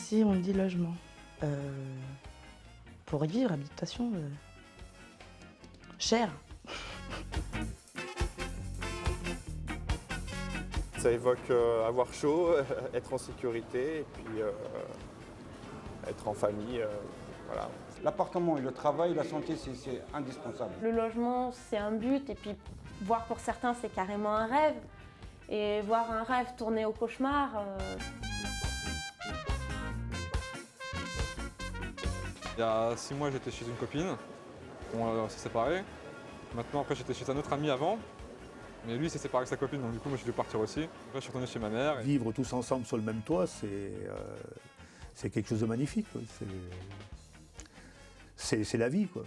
Si on dit logement, pour y vivre, habitation, cher. Ça évoque avoir chaud, être en sécurité et puis être en famille. Voilà. L'appartement et le travail, la santé, c'est indispensable. Le logement, c'est un but et puis voir pour certains, c'est carrément un rêve. Et voir un rêve tourner au cauchemar. Il y a 6 mois, j'étais chez une copine. On s'est séparés. Maintenant, après, j'étais chez un autre ami avant. Mais lui, il s'est séparé avec sa copine, donc du coup, moi, je dû partir aussi. Après, je suis retourné chez ma mère. Vivre tous ensemble sur le même toit, c'est quelque chose de magnifique. C'est la vie, quoi.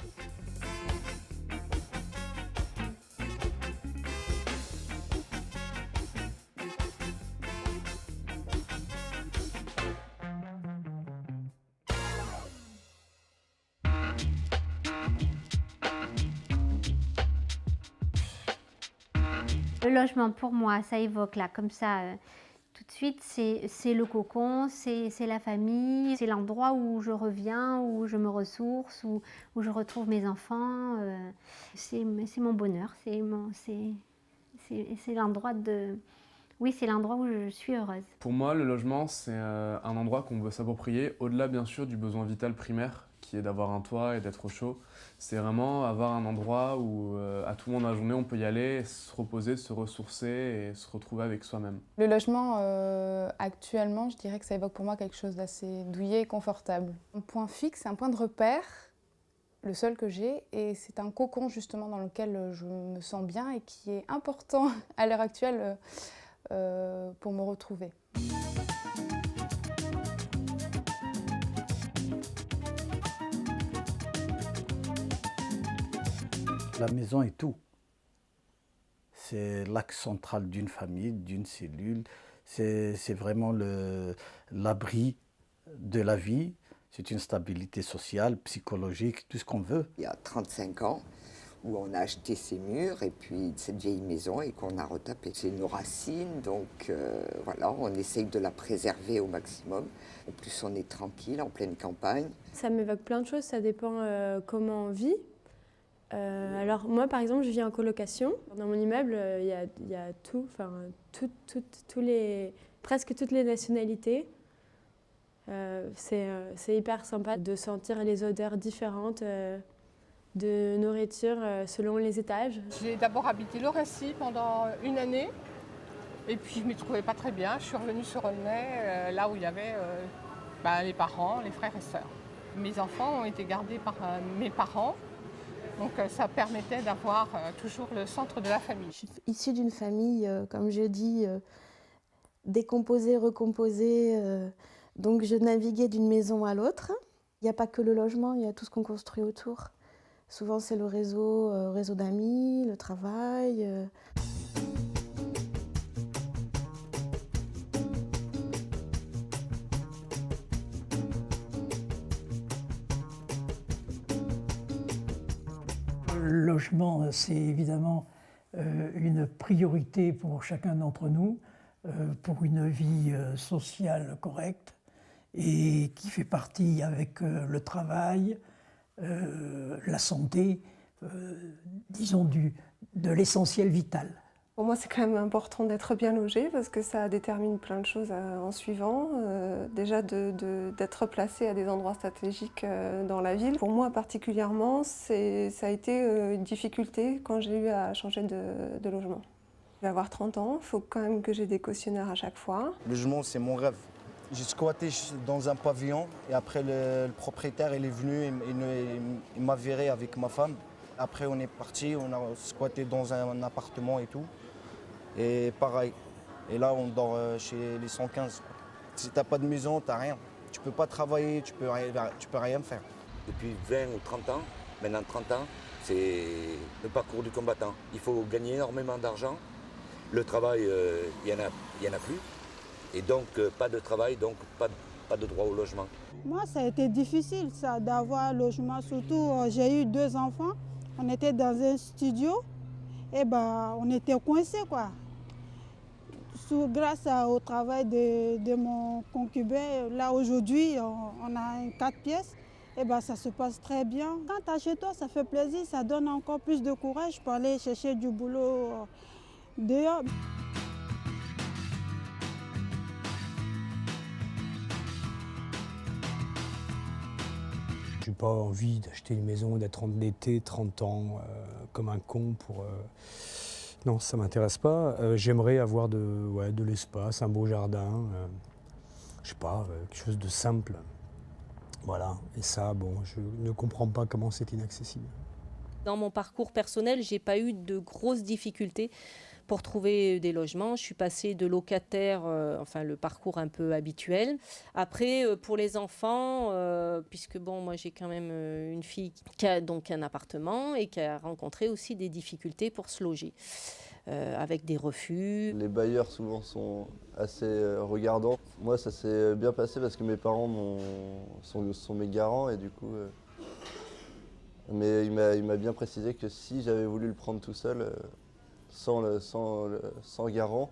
Le logement, pour moi, ça évoque là, comme ça, tout de suite, c'est le cocon, c'est la famille, c'est l'endroit où je reviens, où je me ressource, où je retrouve mes enfants. C'est mon bonheur, c'est l'endroit de... Oui, c'est l'endroit où je suis heureuse. Pour moi, le logement, c'est un endroit qu'on veut s'approprier, au-delà bien sûr du besoin vital primaire, qui est d'avoir un toit et d'être au chaud. C'est vraiment avoir un endroit où, à tout moment de la journée, on peut y aller, se reposer, se ressourcer et se retrouver avec soi-même. Le logement, actuellement, je dirais que ça évoque pour moi quelque chose d'assez douillet et confortable. Un point fixe, un point de repère, le seul que j'ai, et c'est un cocon justement dans lequel je me sens bien et qui est important à l'heure actuelle pour me retrouver. La maison est tout. C'est l'axe central d'une famille, d'une cellule. C'est vraiment l'abri de la vie. C'est une stabilité sociale, psychologique, tout ce qu'on veut. Il y a 35 ans, où on a acheté ces murs et puis cette vieille maison et qu'on a retapé. C'est nos racines, donc voilà, on essaye de la préserver au maximum. En plus, on est tranquille, en pleine campagne. Ça m'évoque plein de choses, ça dépend comment on vit. Alors moi, par exemple, je vis en colocation. Dans mon immeuble, il y a tout, enfin, presque toutes les nationalités. C'est hyper sympa de sentir les odeurs différentes de nourriture selon les étages. J'ai d'abord habité Loressi pendant une année et puis je ne m'y trouvais pas très bien. Je suis revenue sur Aulnay, là où il y avait les parents, les frères et sœurs. Mes enfants ont été gardés par mes parents, donc ça permettait d'avoir toujours le centre de la famille. Je suis issue d'une famille, comme je dis, décomposée, recomposée, donc je naviguais d'une maison à l'autre. Il n'y a pas que le logement, il y a tout ce qu'on construit autour. Souvent, c'est le réseau d'amis, le travail. Le logement, c'est évidemment une priorité pour chacun d'entre nous, pour une vie sociale correcte et qui fait partie avec le travail, la santé, disons de l'essentiel vital. Pour moi, c'est quand même important d'être bien logé parce que ça détermine plein de choses en suivant. Déjà d'être placé à des endroits stratégiques dans la ville. Pour moi particulièrement, ça a été une difficulté quand j'ai eu à changer de logement. Je vais avoir 30 ans, il faut quand même que j'ai des cautionnaires à chaque fois. Le logement, c'est mon rêve. J'ai squatté dans un pavillon et après le propriétaire il est venu, il m'a viré avec ma femme. Après on est parti, on a squatté dans un appartement et tout. Et pareil. Et là on dort chez les 115. Si t'as pas de maison, t'as rien. Tu peux pas travailler, tu peux rien faire. Depuis 20 ou 30 ans, maintenant 30 ans, c'est le parcours du combattant. Il faut gagner énormément d'argent. Le travail, il y en a plus. Et donc, pas de travail, donc pas de droit au logement. Moi, ça a été difficile, ça, d'avoir un logement. Surtout, j'ai eu 2 enfants. On était dans un studio. Et on était coincés, quoi. Grâce au travail de mon concubin, là aujourd'hui, on a 4 pièces. Et ben, ça se passe très bien. Quand tu as chez toi, ça fait plaisir, ça donne encore plus de courage pour aller chercher du boulot dehors. Je n'ai pas envie d'acheter une maison, d'être endetté 30 ans comme un con pour... Non, ça ne m'intéresse pas. J'aimerais avoir de l'espace, un beau jardin, je sais pas, quelque chose de simple. Voilà, et ça, bon, je ne comprends pas comment c'est inaccessible. Dans mon parcours personnel, j'ai pas eu de grosses difficultés pour trouver des logements. Je suis passée de locataire, enfin le parcours un peu habituel. Après, pour les enfants, puisque bon, moi j'ai quand même une fille qui a donc un appartement et qui a rencontré aussi des difficultés pour se loger. Avec des refus. Les bailleurs souvent sont assez regardants. Moi ça s'est bien passé parce que mes parents sont mes garants et du coup... Mais il m'a bien précisé que si j'avais voulu le prendre tout seul, sans garant,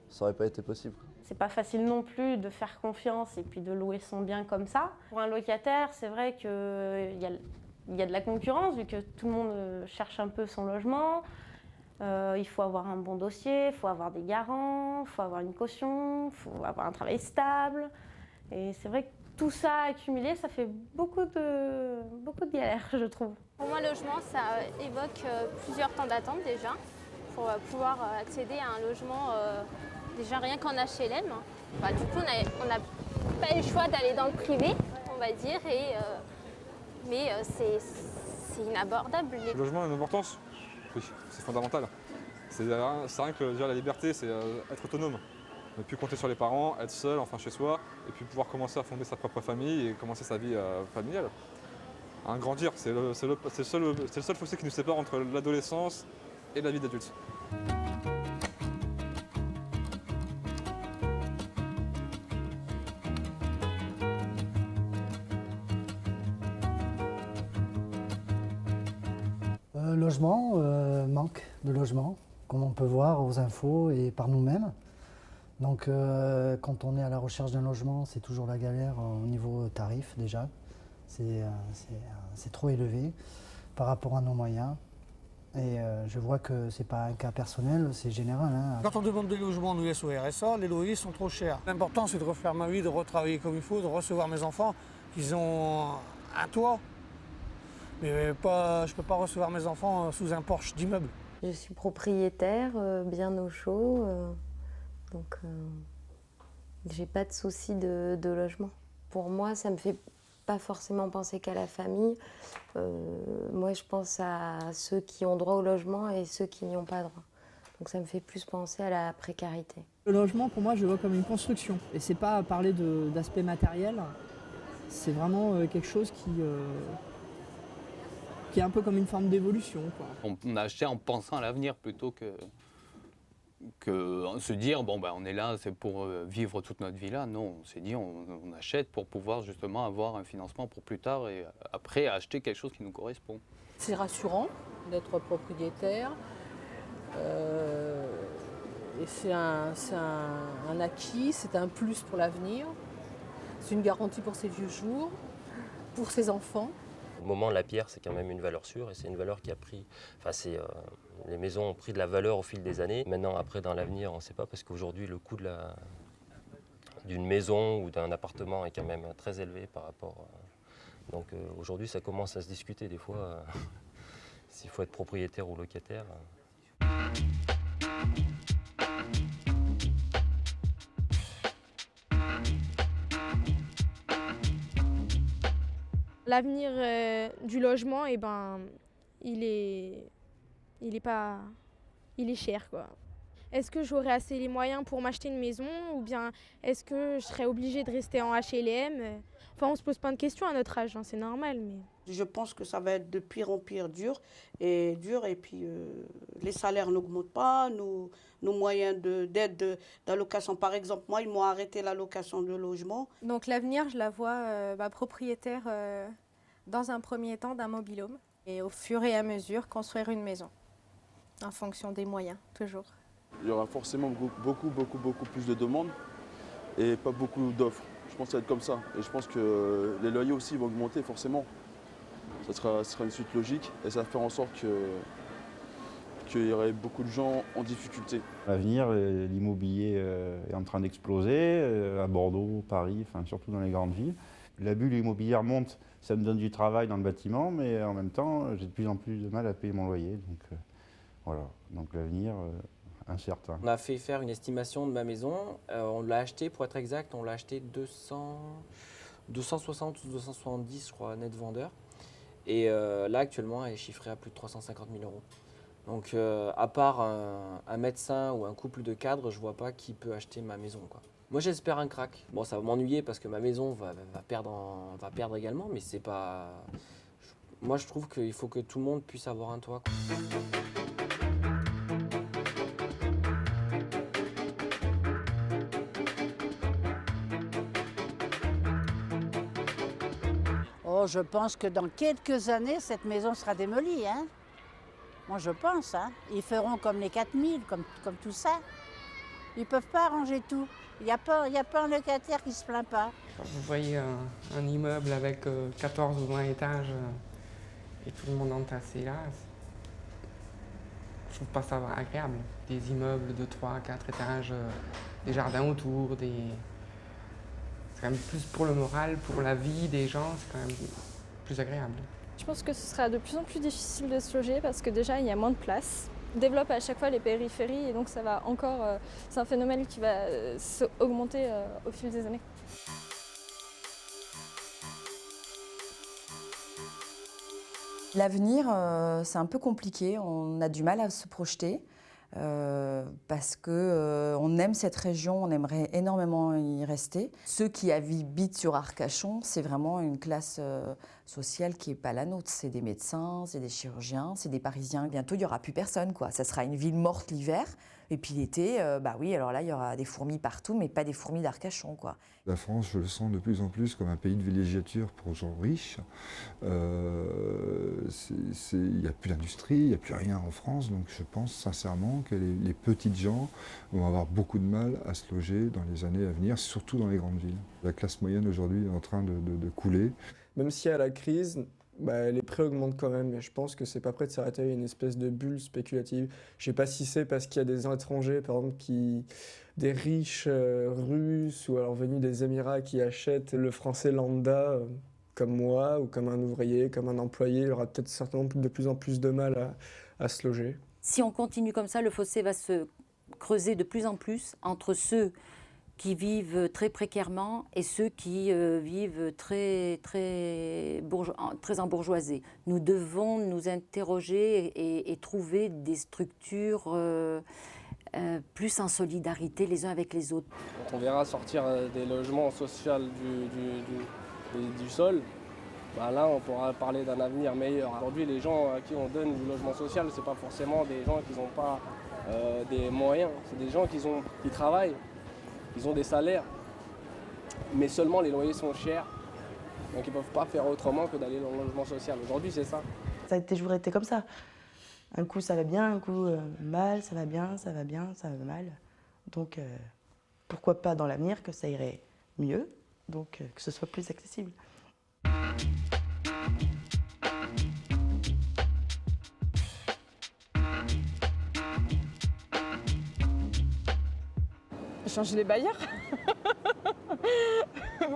ça n'aurait pas été possible. C'est pas facile non plus de faire confiance et puis de louer son bien comme ça. Pour un locataire, c'est vrai qu'il y a de la concurrence vu que tout le monde cherche un peu son logement. Il faut avoir un bon dossier, il faut avoir des garants, il faut avoir une caution, il faut avoir un travail stable. Et c'est vrai que tout ça accumulé, ça fait beaucoup de galères, je trouve. Pour moi, le logement, ça évoque plusieurs temps d'attente déjà, pour pouvoir accéder à un logement déjà rien qu'en HLM. Bah, du coup, on n'a pas eu le choix d'aller dans le privé, on va dire, mais c'est inabordable. Le logement a une importance. Oui, c'est fondamental. C'est rien que déjà, la liberté, c'est être autonome. Ne plus compter sur les parents, être seul, enfin chez soi, et puis pouvoir commencer à fonder sa propre famille et commencer sa vie familiale. Grandir, c'est le seul fossé qui nous sépare entre l'adolescence et la vie d'adulte. Logement, manque de logement, comme on peut voir aux infos et par nous-mêmes. Donc quand on est à la recherche d'un logement, c'est toujours la galère au niveau tarif déjà. C'est trop élevé par rapport à nos moyens. Et je vois que ce n'est pas un cas personnel, c'est général. Hein. Quand on demande des logements en US ou RSA, les loyers sont trop chers. L'important c'est de refaire ma vie, de retravailler comme il faut, de recevoir mes enfants, qu'ils ont un toit. Mais je ne peux pas recevoir mes enfants sous un porche d'immeuble. Je suis propriétaire, bien au chaud, donc j'ai pas de souci de logement. Pour moi, ça me fait pas forcément penser qu'à la famille. Moi, je pense à ceux qui ont droit au logement et ceux qui n'y ont pas droit. Donc ça me fait plus penser à la précarité. Le logement, pour moi, je le vois comme une construction. Et c'est pas parler d'aspect matériel, c'est vraiment quelque chose qui est un peu comme une forme d'évolution. On a acheté en pensant à l'avenir plutôt que se dire bon ben on est là c'est pour vivre toute notre vie là. Non, on s'est dit on achète pour pouvoir justement avoir un financement pour plus tard et après acheter quelque chose qui nous correspond. C'est rassurant d'être propriétaire et c'est un acquis, c'est un plus pour l'avenir, c'est une garantie pour ses vieux jours, pour ses enfants. Au moment, la pierre, c'est quand même une valeur sûre et c'est une valeur qui a pris... les maisons ont pris de la valeur au fil des années. Maintenant, après, dans l'avenir, on ne sait pas parce qu'aujourd'hui, le coût d'une maison ou d'un appartement est quand même très élevé par rapport... Donc aujourd'hui, ça commence à se discuter des fois s'il faut être propriétaire ou locataire. L'avenir du logement, eh ben, il est cher, quoi. Est-ce que j'aurai assez les moyens pour m'acheter une maison ou bien est-ce que je serai obligée de rester en HLM? Enfin, on se pose plein de questions à notre âge, hein, c'est normal. Mais... Je pense que ça va être de pire en pire dur et puis les salaires n'augmentent pas, nos moyens d'aide d'allocation. Par exemple, moi, ils m'ont arrêté l'allocation de logement. Donc l'avenir, je la vois propriétaire dans un premier temps d'un mobil-home et au fur et à mesure construire une maison en fonction des moyens, toujours. Il y aura forcément beaucoup plus de demandes et pas beaucoup d'offres. Je pense que ça va être comme ça. Et je pense que les loyers aussi vont augmenter forcément. Ça sera une suite logique et ça va faire en sorte qu'il y aurait beaucoup de gens en difficulté. À l'avenir, l'immobilier est en train d'exploser à Bordeaux, Paris, enfin, surtout dans les grandes villes. La bulle immobilière monte, ça me donne du travail dans le bâtiment, mais en même temps, j'ai de plus en plus de mal à payer mon loyer. Donc voilà, donc l'avenir incertain. On a fait faire une estimation de ma maison. On l'a acheté, pour être exact, on l'a acheté 260 ou 270, je crois, net vendeur. Et là, actuellement, elle est chiffrée à plus de 350 000 €. Donc, à part un médecin ou un couple de cadres, je vois pas qui peut acheter ma maison, quoi. Moi, j'espère un crack. Bon, ça va m'ennuyer parce que ma maison va perdre également, mais c'est pas... Moi, je trouve qu'il faut que tout le monde puisse avoir un toit, quoi. Oh, je pense que dans quelques années, cette maison sera démolie, hein. Moi, je pense, hein. Ils feront comme les 4000, comme tout ça. Ils ne peuvent pas arranger tout. Il n'y a pas un locataire qui ne se plaint pas. Vous voyez un immeuble avec 14 ou 20 étages et tout le monde entassé là, je trouve pas ça agréable. Des immeubles de 3 à 4 étages, des jardins autour, c'est quand même plus pour le moral, pour la vie des gens, c'est quand même plus agréable. Je pense que ce sera de plus en plus difficile de se loger parce que déjà il y a moins de place. On développe à chaque fois les périphéries et donc ça va encore, c'est un phénomène qui va augmenter au fil des années. L'avenir, c'est un peu compliqué, on a du mal à se projeter parce qu'on aime cette région, on aimerait énormément y rester. Ceux qui habitent sur Arcachon, c'est vraiment une classe sociale qui n'est pas la nôtre. C'est des médecins, c'est des chirurgiens, c'est des Parisiens. Bientôt, il n'y aura plus personne, quoi. Ça sera une ville morte l'hiver. Et puis l'été, bah oui, alors là, il y aura des fourmis partout, mais pas des fourmis d'Arcachon, quoi. La France, je le sens de plus en plus comme un pays de villégiature pour gens riches. Il n'y a plus d'industrie, il n'y a plus rien en France, donc je pense sincèrement que les petites gens vont avoir beaucoup de mal à se loger dans les années à venir, surtout dans les grandes villes. La classe moyenne aujourd'hui est en train de couler. Même s'il y a la crise, les prix augmentent quand même, et je pense que c'est pas prêt de s'arrêter à une espèce de bulle spéculative. Je sais pas si c'est parce qu'il y a des étrangers, par exemple, des riches russes ou alors venus des Émirats qui achètent le français lambda, comme moi, ou comme un ouvrier, comme un employé. Il aura peut-être certainement de plus en plus de mal à se loger. Si on continue comme ça, le fossé va se creuser de plus en plus entre ceux qui vivent très précairement et ceux qui vivent très embourgeoisés. Nous devons nous interroger et trouver des structures plus en solidarité les uns avec les autres. Quand on verra sortir des logements sociaux du sol, là on pourra parler d'un avenir meilleur. Aujourd'hui, les gens à qui on donne du logement social, ce n'est pas forcément des gens qui n'ont pas des moyens, c'est des gens qui travaillent. Ils ont des salaires, mais seulement les loyers sont chers, donc ils ne peuvent pas faire autrement que d'aller dans le logement social. Aujourd'hui, c'est ça. Ça a toujours été comme ça. Un coup, ça va bien, un coup, mal, ça va bien, ça va bien, ça va mal. Donc, pourquoi pas dans l'avenir que ça irait mieux, donc que ce soit plus accessible. Changer les bailleurs.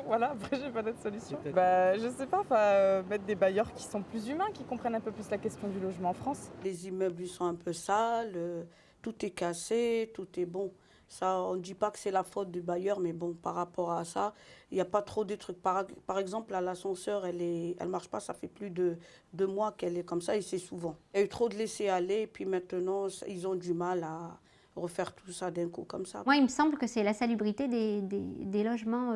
Voilà, après j'ai pas d'autre solution. Je sais pas, mettre des bailleurs qui sont plus humains, qui comprennent un peu plus la question du logement en France. Les immeubles ils sont un peu sales, tout est cassé, tout est bon. Ça, on ne dit pas que c'est la faute du bailleur, mais bon, par rapport à ça, il n'y a pas trop de trucs. Par exemple, l'ascenseur, elle marche pas, ça fait plus de 2 mois qu'elle est comme ça, et c'est souvent. Il y a eu trop de laisser aller, et puis maintenant, ils ont du mal à refaire tout ça d'un coup comme ça. Moi, il me semble que c'est la salubrité des logements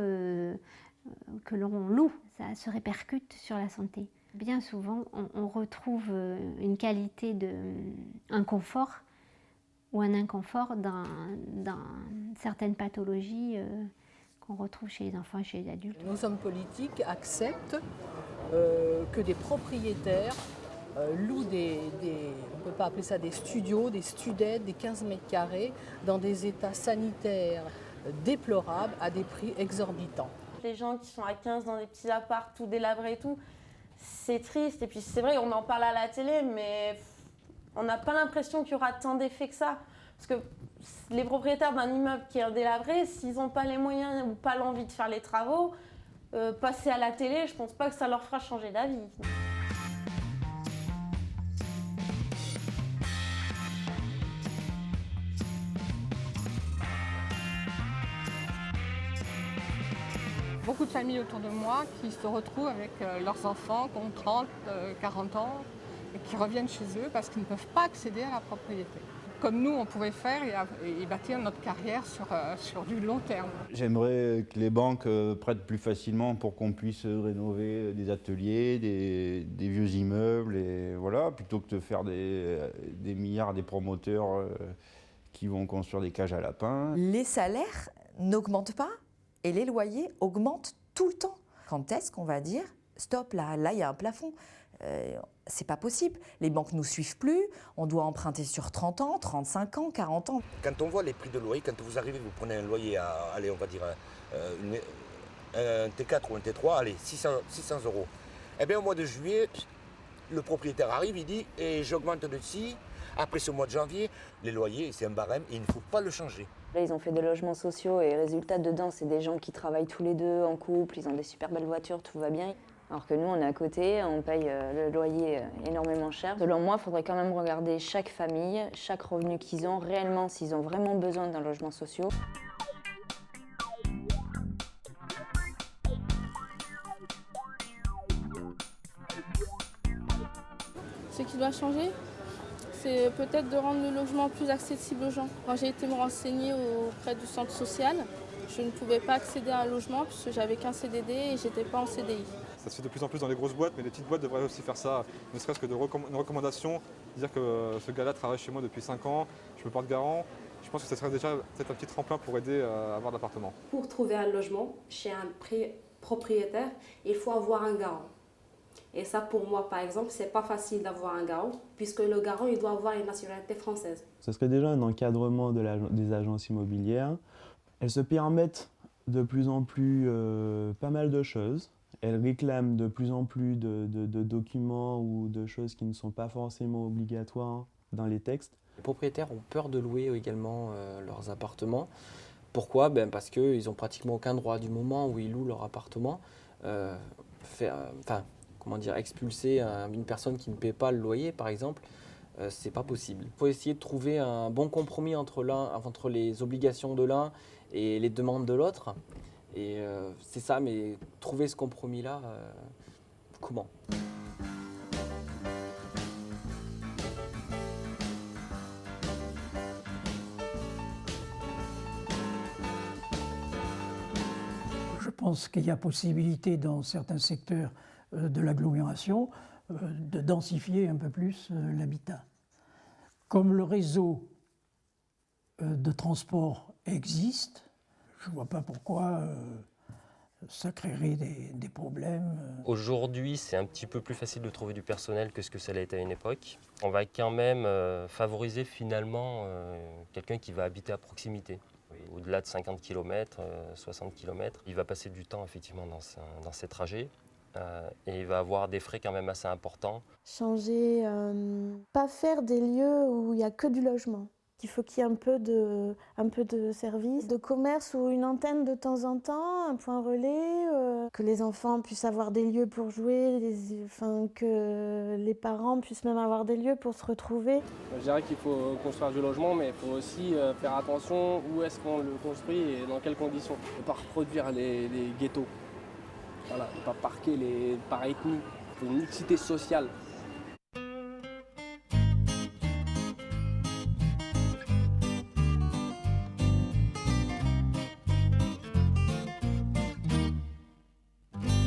que l'on loue. Ça se répercute sur la santé. Bien souvent, on retrouve une qualité un confort ou un inconfort dans certaines pathologies qu'on retrouve chez les enfants et chez les adultes. Nos hommes politiques acceptent que des propriétaires louent on ne peut pas appeler ça des studios, des studettes, des 15 mètres carrés, dans des états sanitaires déplorables, à des prix exorbitants. Les gens qui sont à 15 dans des petits apparts, tout délabrés et tout, c'est triste. Et puis c'est vrai, on en parle à la télé, mais on n'a pas l'impression qu'il y aura tant d'effets que ça. Parce que les propriétaires d'un immeuble qui est délabré, s'ils n'ont pas les moyens ou pas l'envie de faire les travaux, passer à la télé, je ne pense pas que ça leur fera changer d'avis. Beaucoup de familles autour de moi qui se retrouvent avec leurs enfants qui ont 30, 40 ans et qui reviennent chez eux parce qu'ils ne peuvent pas accéder à la propriété. Comme nous, on pouvait faire et bâtir notre carrière sur du long terme. J'aimerais que les banques prêtent plus facilement pour qu'on puisse rénover des ateliers, des vieux immeubles, et voilà, plutôt que de faire des milliards à des promoteurs qui vont construire des cages à lapins. Les salaires n'augmentent pas et les loyers augmentent tout le temps. Quand est-ce qu'on va dire stop, là il y a un plafond? C'est pas possible. Les banques ne nous suivent plus, on doit emprunter sur 30 ans, 35 ans, 40 ans. Quand on voit les prix de loyer, quand vous arrivez, vous prenez un loyer à, allez, on va dire un T4 ou un T3, allez, 600 €. Eh bien au mois de juillet, le propriétaire arrive, il dit, et j'augmente de ci. Après ce mois de janvier, les loyers, c'est un barème et il ne faut pas le changer. Là, ils ont fait des logements sociaux et résultat, dedans, c'est des gens qui travaillent tous les deux en couple, ils ont des super belles voitures, tout va bien. Alors que nous, on est à côté, on paye le loyer énormément cher. Selon moi, il faudrait quand même regarder chaque famille, chaque revenu qu'ils ont, réellement, s'ils ont vraiment besoin d'un logement social. Ce qui doit changer, c'est peut-être de rendre le logement plus accessible aux gens. Quand j'ai été me renseigner auprès du centre social, je ne pouvais pas accéder à un logement puisque j'avais qu'un CDD et je n'étais pas en CDI. Ça se fait de plus en plus dans les grosses boîtes, mais les petites boîtes devraient aussi faire ça, ne serait-ce que une recommandation, dire que ce gars-là travaille chez moi depuis 5 ans, je me porte garant. Je pense que ce serait déjà peut-être un petit tremplin pour aider à avoir l'appartement. Pour trouver un logement chez un propriétaire, il faut avoir un garant. Et ça, pour moi, par exemple, c'est pas facile d'avoir un garant, puisque le garant, il doit avoir une nationalité française. Ce serait déjà un encadrement des agences immobilières. Elles se permettent de plus en plus pas mal de choses. Elles réclament de plus en plus de documents ou de choses qui ne sont pas forcément obligatoires dans les textes. Les propriétaires ont peur de louer également leurs appartements. Pourquoi? Parce qu'ils n'ont pratiquement aucun droit du moment où ils louent leur appartement. Expulser une personne qui ne paie pas le loyer, par exemple, c'est pas possible. Il faut essayer de trouver un bon compromis entre les obligations de l'un et les demandes de l'autre. Et c'est ça, mais trouver ce compromis-là, comment? Je pense qu'il y a possibilité dans certains secteurs de l'agglomération de densifier un peu plus l'habitat. Comme le réseau de transport existe, je ne vois pas pourquoi ça créerait des problèmes. Aujourd'hui, c'est un petit peu plus facile de trouver du personnel que ce que ça l'a été à une époque. On va quand même favoriser finalement quelqu'un qui va habiter à proximité. Au-delà de 50 km, 60 km, il va passer du temps effectivement dans ces trajets. Et il va avoir des frais quand même assez importants. Changer, pas faire des lieux où il n'y a que du logement. Il faut qu'il y ait un peu de service, de commerce ou une antenne de temps en temps, un point relais, que les enfants puissent avoir des lieux pour jouer, que les parents puissent même avoir des lieux pour se retrouver. Je dirais qu'il faut construire du logement, mais il faut aussi faire attention où est-ce qu'on le construit et dans quelles conditions. Il ne faut pas reproduire les ghettos. Voilà, ne pas parquer par ethnie. Il faut une mixité sociale.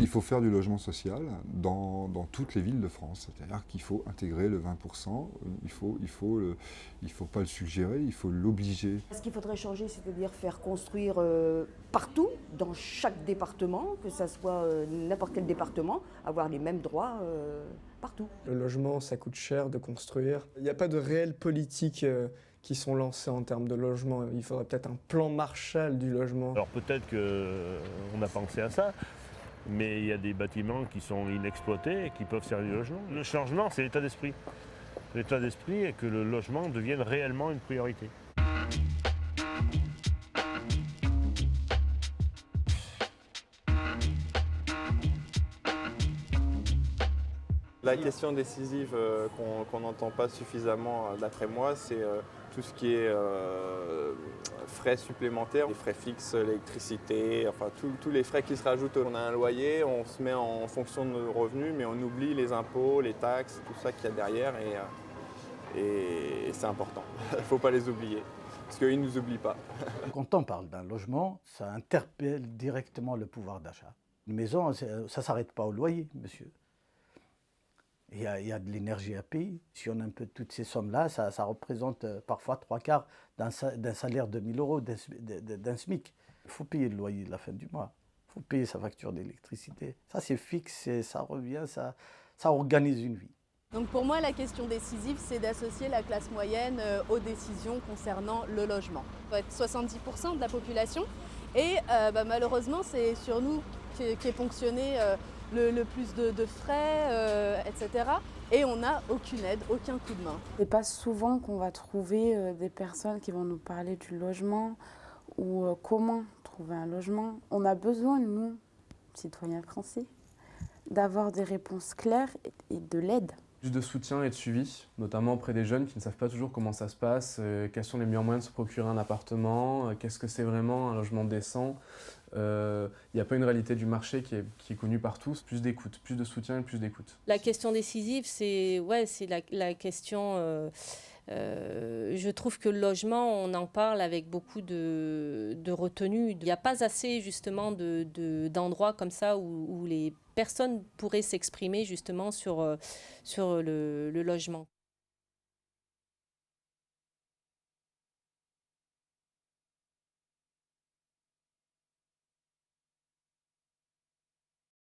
Il faut faire du logement social dans toutes les villes de France. C'est-à-dire qu'il faut intégrer le 20%, il faut pas le suggérer, il faut l'obliger. Ce qu'il faudrait changer, c'est-à-dire faire construire partout, dans chaque département, que ce soit n'importe quel département, avoir les mêmes droits partout. Le logement, ça coûte cher de construire. Il n'y a pas de réelle politique qui sont lancées en termes de logement. Il faudrait peut-être un plan Marshall du logement. Alors peut-être qu'on a pensé à ça, mais il y a des bâtiments qui sont inexploités et qui peuvent servir de logement. Le changement, c'est l'état d'esprit. L'état d'esprit est que le logement devienne réellement une priorité. La question décisive qu'on n'entend pas suffisamment, d'après moi, c'est tout ce qui est frais supplémentaires, les frais fixes, l'électricité, enfin tous les frais qui se rajoutent. On a un loyer, on se met en fonction de nos revenus, mais on oublie les impôts, les taxes, tout ça qu'il y a derrière, et c'est important. Il ne faut pas les oublier, parce qu'ils ne nous oublient pas. Quand on parle d'un logement, ça interpelle directement le pouvoir d'achat. Une maison, ça ne s'arrête pas au loyer, monsieur. Il y a de l'énergie à payer. Si on a un peu toutes ces sommes-là, ça représente parfois 3/4 d'un salaire de 1 000 €, d'un SMIC. Il faut payer le loyer de la fin du mois. Il faut payer sa facture d'électricité. Ça, c'est fixe, ça revient, ça organise une vie. Donc pour moi, la question décisive, c'est d'associer la classe moyenne aux décisions concernant le logement. On va être 70% de la population et malheureusement, c'est sur nous qu'est ponctionné le plus de frais, etc. Et on n'a aucune aide, aucun coup de main. C'est pas souvent qu'on va trouver des personnes qui vont nous parler du logement ou comment trouver un logement. On a besoin, nous, citoyens français, d'avoir des réponses claires et de l'aide. Plus de soutien et de suivi, notamment auprès des jeunes qui ne savent pas toujours comment ça se passe, quels sont les meilleurs moyens de se procurer un appartement, qu'est-ce que c'est vraiment un logement décent. Il n'y a pas une réalité du marché qui est connue par tous. Plus d'écoute, plus de soutien et plus d'écoute. La question décisive, c'est la question... je trouve que le logement, on en parle avec beaucoup de retenue. Il n'y a pas assez justement d'endroits comme ça où les personnes pourraient s'exprimer justement sur le logement.